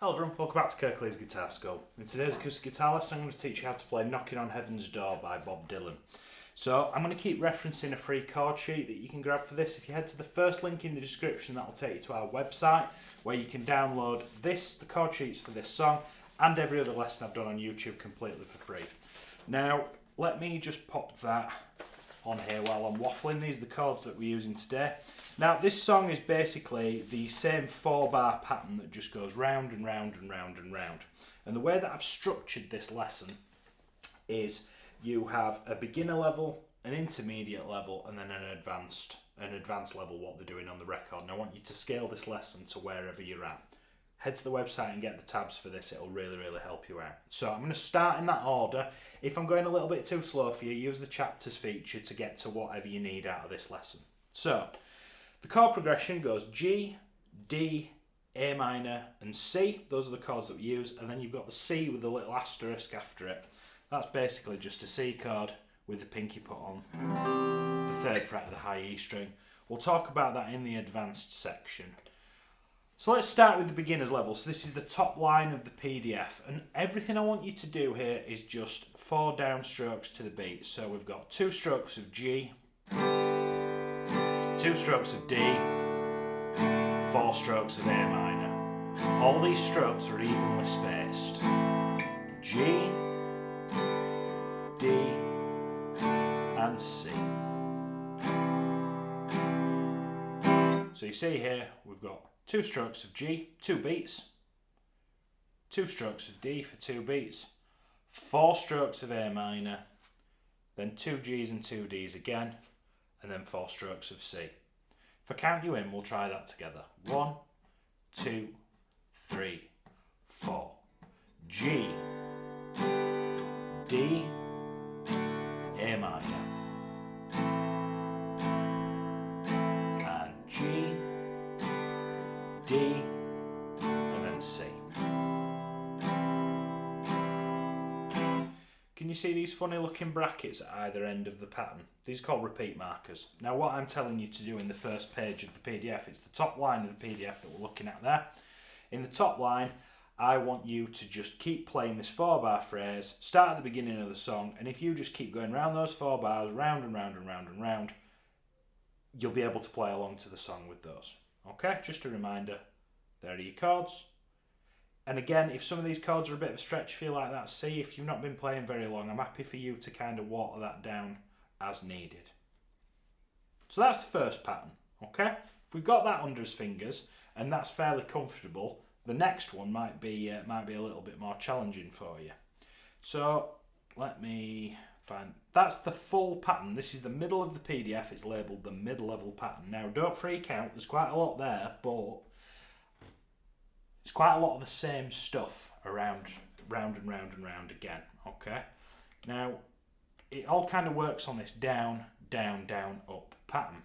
Hello everyone, welcome back to Kirklees Guitar School. In today's acoustic guitar lesson I'm going to teach you how to play Knockin' on Heaven's Door by Bob Dylan. So I'm going to keep referencing a free chord sheet that you can grab for this. If you head to the first link in the description, that will take you to our website where you can download the chord sheets for this song and every other lesson I've done on YouTube completely for free. Now let me just pop that on here while I'm waffling. These are the chords that we're using today. Now this song is basically the same 4-bar pattern that just goes round and round and round and round. And the way that I've structured this lesson is you have a beginner level, an intermediate level, and then an advanced level, what they're doing on the record. And I want you to scale this lesson to wherever you're at. Head to the website and get the tabs for this, it'll really help you out. So I'm going to start in that order. If I'm going a little bit too slow for you, use the chapters feature to get to whatever you need out of this lesson. So, the chord progression goes G, D, A minor and C. Those are the chords that we use, and then you've got the C with a little asterisk after it. That's basically just a C chord with the pinky put on the 3rd fret of the high E string. We'll talk about that in the advanced section. So let's start with the beginner's level. So this is the top line of the PDF, and everything I want you to do here is just 4 downstrokes to the beat. So we've got 2 strokes of G, 2 strokes of D, 4 strokes of A minor. All these strokes are evenly spaced. G, D, and C. So you see here, we've got 2 strokes of G, 2 beats, 2 strokes of D for 2 beats, 4 strokes of A minor, then 2 Gs and 2 Ds again, and then 4 strokes of C. If I count you in, we'll try that together. 1, 2, 3, 4. G, D, A minor, and G, D, and then C. Can you see these funny looking brackets at either end of the pattern? These are called repeat markers. Now what I'm telling you to do in the first page of the PDF, it's the top line of the PDF that we're looking at there. In the top line, I want you to just keep playing this 4-bar phrase, start at the beginning of the song, and if you just keep going round those 4 bars, round and round and round and round, you'll be able to play along to the song with those. Okay, just a reminder, there are your chords. And again, if some of these chords are a bit of a stretch for you like that C, if you've not been playing very long, I'm happy for you to kind of water that down as needed. So that's the first pattern, okay? If we've got that under his fingers, and that's fairly comfortable, the next one might be a little bit more challenging for you. So let me find, that's the full pattern. This is the middle of the PDF, it's labelled the mid-level pattern. Now don't freak out, there's quite a lot there, but it's quite a lot of the same stuff around, round and round and round again, okay? Now, it all kind of works on this down, down, down, up pattern.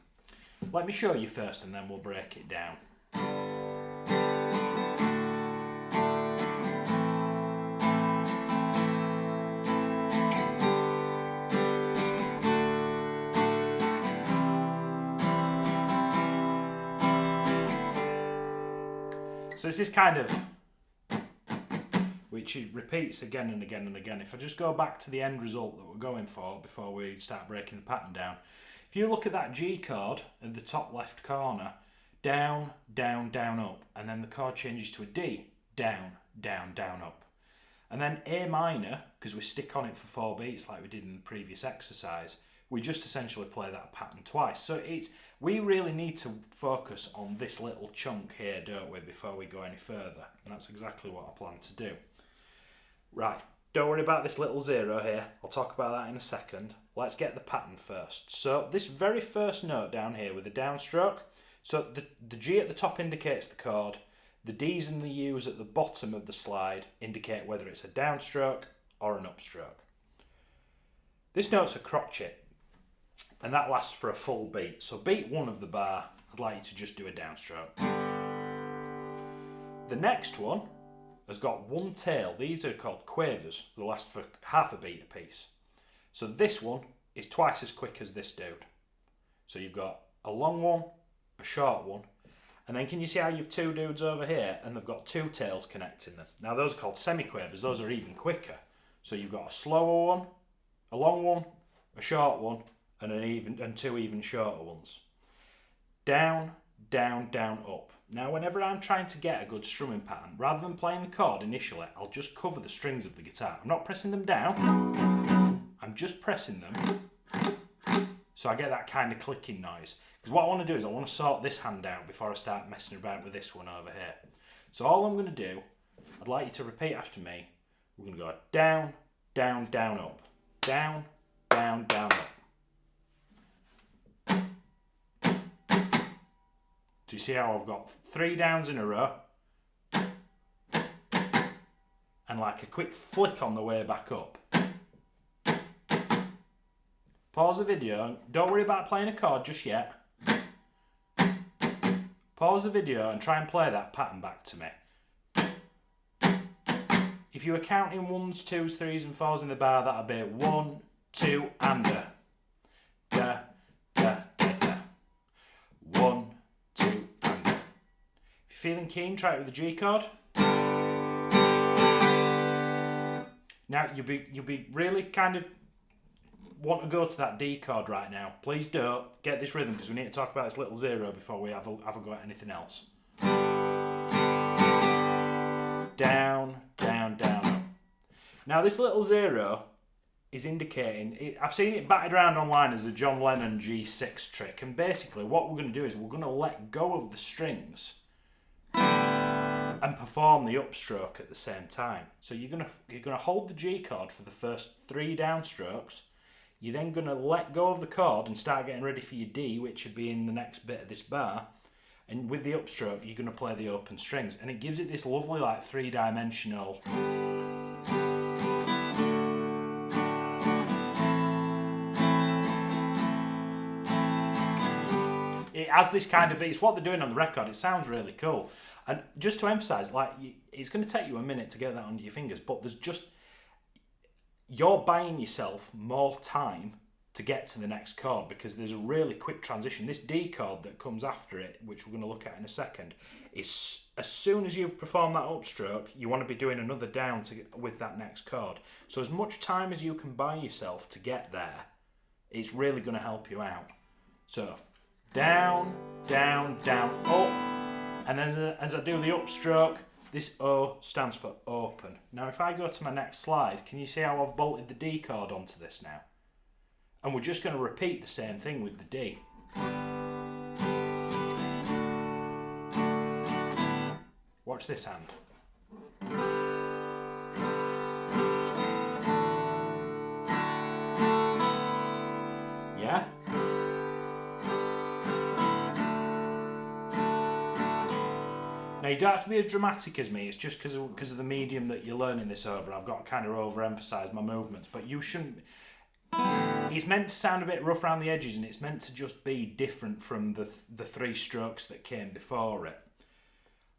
Let me show you first and then we'll break it down. So this is kind of, which it repeats again and again and again. If I just go back to the end result that we're going for before we start breaking the pattern down. If you look at that G chord in the top left corner, down, down, down, up, and then the chord changes to a D, down, down, down, up. And then A minor, because we stick on it for 4 beats like we did in the previous exercise, we just essentially play that pattern twice. So we really need to focus on this little chunk here, don't we, before we go any further. And that's exactly what I plan to do. Right, don't worry about this little 0 here. I'll talk about that in a second. Let's get the pattern first. So this very first note down here with the downstroke, so the G at the top indicates the chord, the D's and the U's at the bottom of the slide indicate whether it's a downstroke or an upstroke. This note's a crotchet, and that lasts for a full beat. So beat 1 of the bar, I'd like you to just do a downstroke. The next one has got 1 tail. These are called quavers. They last for half a beat apiece. So this one is twice as quick as this dude. So you've got a long one, a short one, And then can you see how you've two dudes over here and they've got two tails connecting them? Now those are called semiquavers, those are even quicker. So you've got a slower one, a long one, a short one, and two even shorter ones. Down, down, down, up. Now whenever I'm trying to get a good strumming pattern, rather than playing the chord initially, I'll just cover the strings of the guitar. I'm not pressing them down, I'm just pressing them so I get that kind of clicking noise. Because what I want to do is I want to sort this hand out before I start messing about with this one over here. So all I'm going to do, I'd like you to repeat after me. We're going to go down, down, down, up. Down, down, down, up. Do you see how I've got 3 downs in a row? And like a quick flick on the way back up. Pause the video. Don't worry about playing a chord just yet. Pause the video and try and play that pattern back to me. If you were counting 1s, 2s, 3s and 4s in the bar, that'd be 1, 2 and a. Da, da, da, da. 1, 2 and a. If you're feeling keen, try it with the G chord. Now you'll be really kind of want to go to that D chord right now. Please don't get this rhythm because we need to talk about this little zero before we have a go at anything else. Down, down, down, up. Now this little zero is indicating, I've seen it batted around online as the John Lennon G6 trick, and basically what we're going to do is we're going to let go of the strings and perform the upstroke at the same time. So you're going to hold the G chord for the first 3 downstrokes. You're then going to let go of the chord and start getting ready for your D, which would be in the next bit of this bar. And with the upstroke, you're going to play the open strings. And it gives it this lovely, like, 3-dimensional... It has this kind of... It's what they're doing on the record. It sounds really cool. And just to emphasise, like, it's going to take you a minute to get that under your fingers, but there's just... You're buying yourself more time to get to the next chord because there's a really quick transition. This D chord that comes after it, which we're going to look at in a second, is as soon as you've performed that upstroke, you want to be doing another down with that next chord. So as much time as you can buy yourself to get there, it's really going to help you out. So down, down, down, up, and then as I do the upstroke, this O stands for open. Now if I go to my next slide, can you see how I've bolted the D chord onto this now? And we're just going to repeat the same thing with the D. Watch this hand. Yeah? Now you don't have to be as dramatic as me, it's just because of the medium that you're learning this over. I've got to kind of overemphasise my movements, but you shouldn't... It's meant to sound a bit rough around the edges and it's meant to just be different from the 3 strokes that came before it.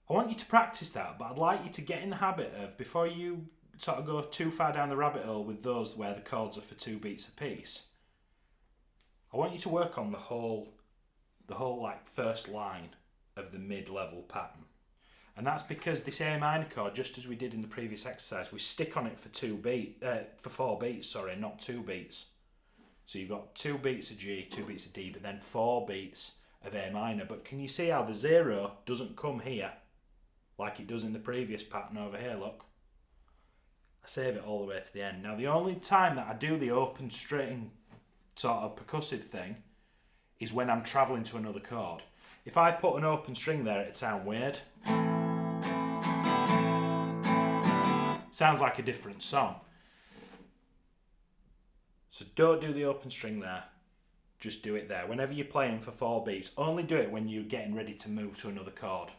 I want you to practice that, but I'd like you to get in the habit of, before you sort of go too far down the rabbit hole with those where the chords are for 2 beats apiece, I want you to work on the whole like first line of the mid-level pattern. And that's because this A minor chord, just as we did in the previous exercise, we stick on it for 4 beats, not 2 beats. So you've got 2 beats of G, 2 beats of D, but then 4 beats of A minor. But can you see how the 0 doesn't come here like it does in the previous pattern over here, look? I save it all the way to the end. Now the only time that I do the open string sort of percussive thing is when I'm travelling to another chord. If I put an open string there, it'd sound weird. Sounds like a different song. So don't do the open string there. Just do it there. Whenever you're playing for 4 beats, only do it when you're getting ready to move to another chord.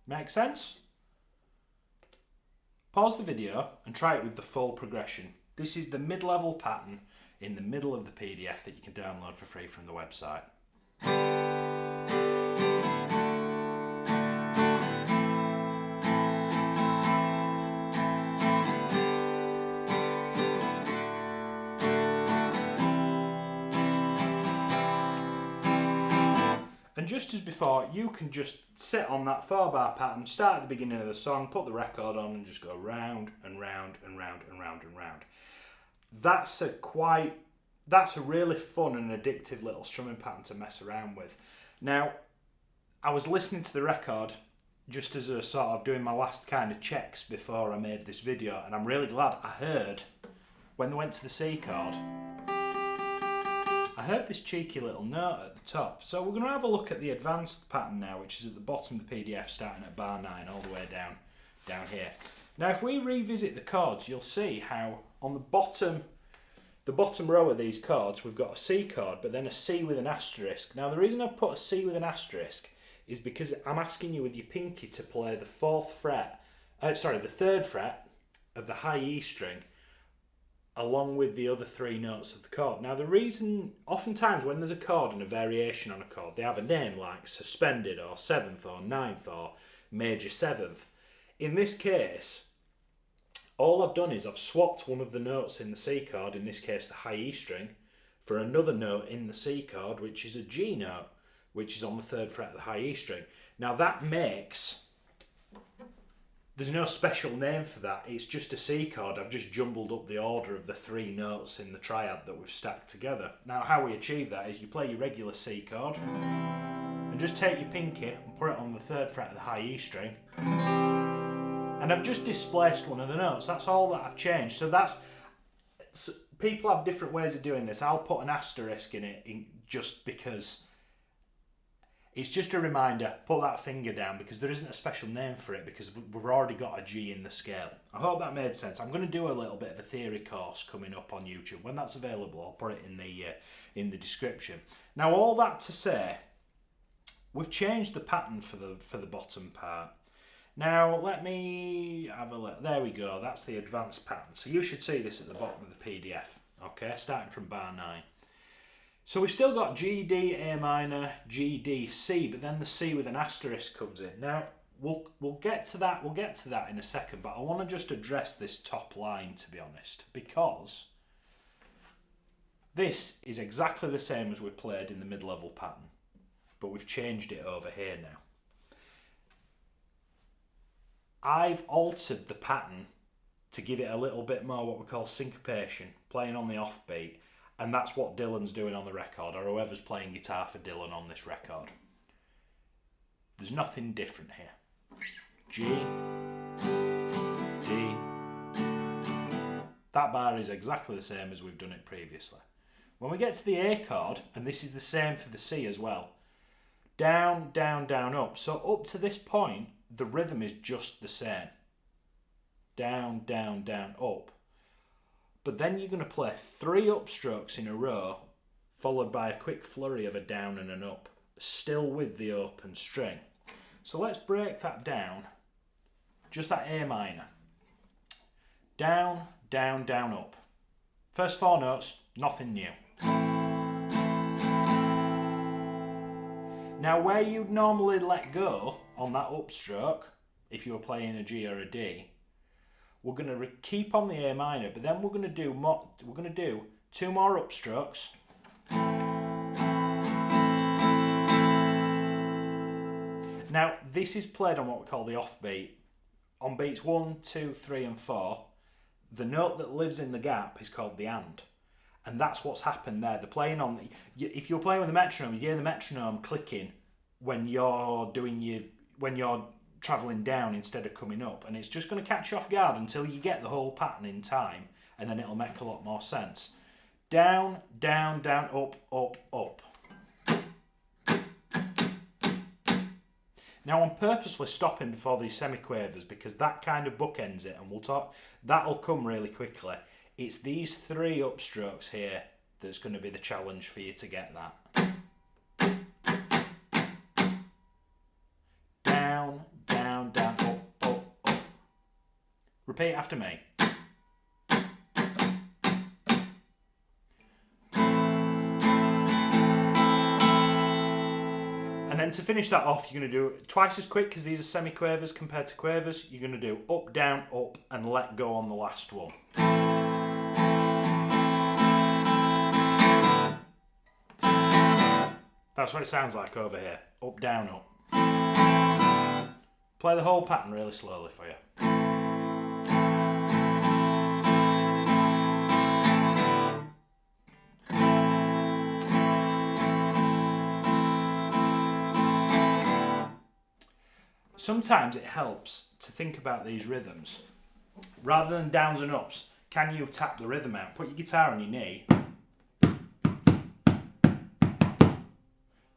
Make sense? Pause the video and try it with the full progression. This is the mid-level pattern in the middle of the PDF that you can download for free from the website. And just as before, you can just sit on that 4-bar pattern, start at the beginning of the song, put the record on and just go round and round and round and round and round. That's a really fun and addictive little strumming pattern to mess around with. Now, I was listening to the record just as a sort of doing my last kind of checks before I made this video, and I'm really glad I heard when they went to the C chord, I heard this cheeky little note at the top. So we're going to have a look at the advanced pattern now, which is at the bottom of the PDF, starting at bar 9 all the way down here. Now if we revisit the chords, you'll see how on the bottom row of these chords we've got a C chord, but then a C with an asterisk. Now the reason I put a C with an asterisk is because I'm asking you with your pinky to play the 3rd fret of the high E string along with the other 3 notes of the chord. Now the reason, oftentimes when there's a chord and a variation on a chord, they have a name like suspended or 7th or 9th or major 7th. In this case, all I've done is I've swapped one of the notes in the C chord, in this case the high E string, for another note in the C chord, which is a G note, which is on the 3rd fret of the high E string. Now that makes, there's no special name for that, it's just a C chord. I've just jumbled up the order of the 3 notes in the triad that we've stacked together. Now how we achieve that is you play your regular C chord, and just take your pinky and put it on the 3rd fret of the high E string, and I've just displaced one of the notes. That's all that I've changed. So people have different ways of doing this. I'll put an asterisk in it just because it's just a reminder, put that finger down, because there isn't a special name for it because we've already got a G in the scale. I hope that made sense. I'm going to do a little bit of a theory course coming up on YouTube. When that's available, I'll put it in the description. Now, all that to say, we've changed the pattern for the bottom part. Now, let me have a look. There we go. That's the advanced pattern. So you should see this at the bottom of the PDF. Okay, starting from bar 9. So we've still got G, D, A minor, G, D, C, but then the C with an asterisk comes in. Now, we'll get to that. We'll get to that in a second, but I want to just address this top line, to be honest, because this is exactly the same as we played in the mid-level pattern, but we've changed it over here now. I've altered the pattern to give it a little bit more what we call syncopation, playing on the offbeat. And that's what Dylan's doing on the record, or whoever's playing guitar for Dylan on this record. There's nothing different here. G, D. That bar is exactly the same as we've done it previously. When we get to the A chord, and this is the same for the C as well, down, down, down, up. So up to this point, the rhythm is just the same. Down, down, down, up. But then you're going to play 3 upstrokes in a row, followed by a quick flurry of a down and an up, still with the open string. So let's break that down, just that A minor. Down, down, down, up. First 4 notes, nothing new. Now where you'd normally let go on that upstroke, if you were playing a G or a D, we're going to keep on the A minor, but then we're going to do 2 more upstrokes. Now this is played on what we call the offbeat. On beats 1, 2, 3 and 4, the note that lives in the gap is called the and that's what's happened there. They're playing on if you're playing with a metronome, you hear the metronome clicking when you're travelling down instead of coming up, and it's just going to catch you off guard until you get the whole pattern in time, and then it'll make a lot more sense. Down, down, down, up, up, up. Now I'm purposely stopping before these semiquavers because that kind of bookends it, and that'll come really quickly. It's these 3 upstrokes here that's going to be the challenge for you to get that. Down, down, down, up, up, up. Repeat after me. And then to finish that off, you're going to do it twice as quick because these are semiquavers compared to quavers. You're going to do up, down, up, and let go on the last one. That's what it sounds like over here. Up, down, up. Play the whole pattern really slowly for you. Sometimes it helps to think about these rhythms. Rather than downs and ups, can you tap the rhythm out? Put your guitar on your knee.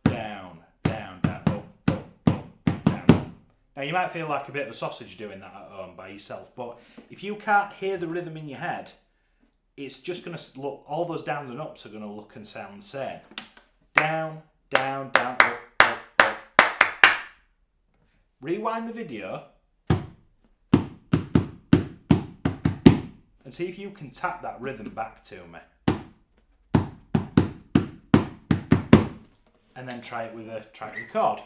Down, down, down, up, up, up, down. Now you might feel like a bit of a sausage doing that at home by yourself, but if you can't hear the rhythm in your head, it's just going to look, all those downs and ups are going to look and sound the same. Down, down, down, up. Rewind the video and see if you can tap that rhythm back to me. And then try it with a chord.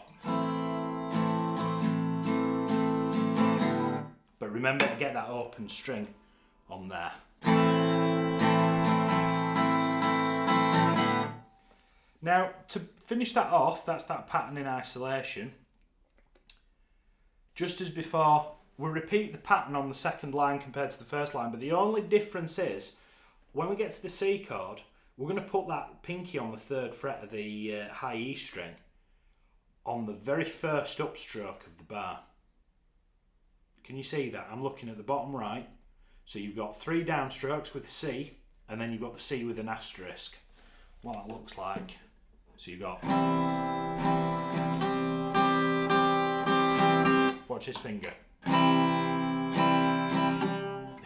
But remember to get that open string on there. Now, to finish that off, that's that pattern in isolation. Just as before, we'll repeat the pattern on the second line compared to the first line, but the only difference is, when we get to the C chord, we're going to put that pinky on the 3rd fret of the high E string on the very first upstroke of the bar. Can you see that? I'm looking at the bottom right. So you've got 3 downstrokes with C, and then you've got the C with an asterisk. What that looks like. So you've got... Watch his finger.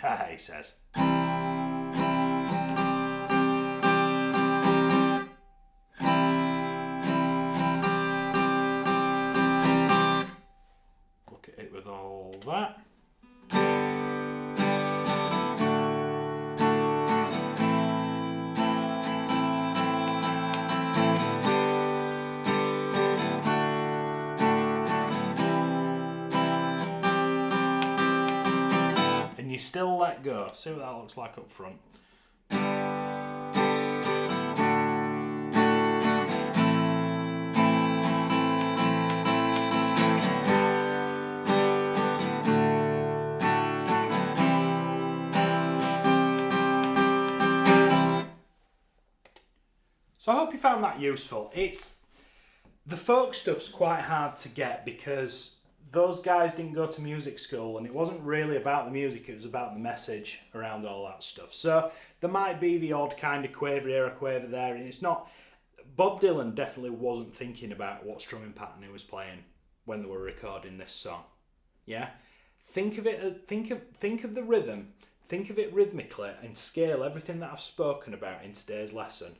Ha, he says. Look at it with all that. Still let go. See what that looks like up front. So I hope you found that useful. The folk stuff's quite hard to get because those guys didn't go to music school and it wasn't really about the music, it was about the message around all that stuff. So there might be the odd kind of quaver here, a quaver there, and it's not... Bob Dylan definitely wasn't thinking about what strumming pattern he was playing when they were recording this song. Yeah? Think of it, think of the rhythm, think of it rhythmically and scale everything that I've spoken about in today's lesson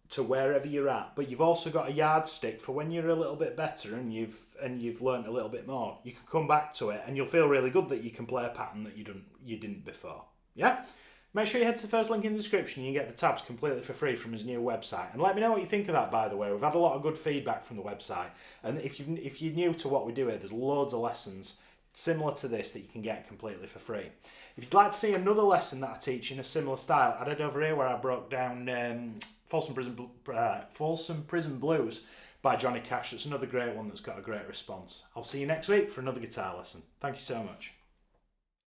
to wherever you're at, but you've also got a yardstick for when you're a little bit better and you've learned a little bit more. You can come back to it and you'll feel really good that you can play a pattern that you didn't before. Yeah? Make sure you head to the first link in the description and you get the tabs completely for free from his new website. And let me know what you think of that, by the way. We've had a lot of good feedback from the website. And if you're new to what we do here, there's loads of lessons similar to this that you can get completely for free. If you'd like to see another lesson that I teach in a similar style, I'd head over here where I broke down Folsom Prison Blues by Johnny Cash. It's another great one that's got a great response. I'll see you next week for another guitar lesson. Thank you so much.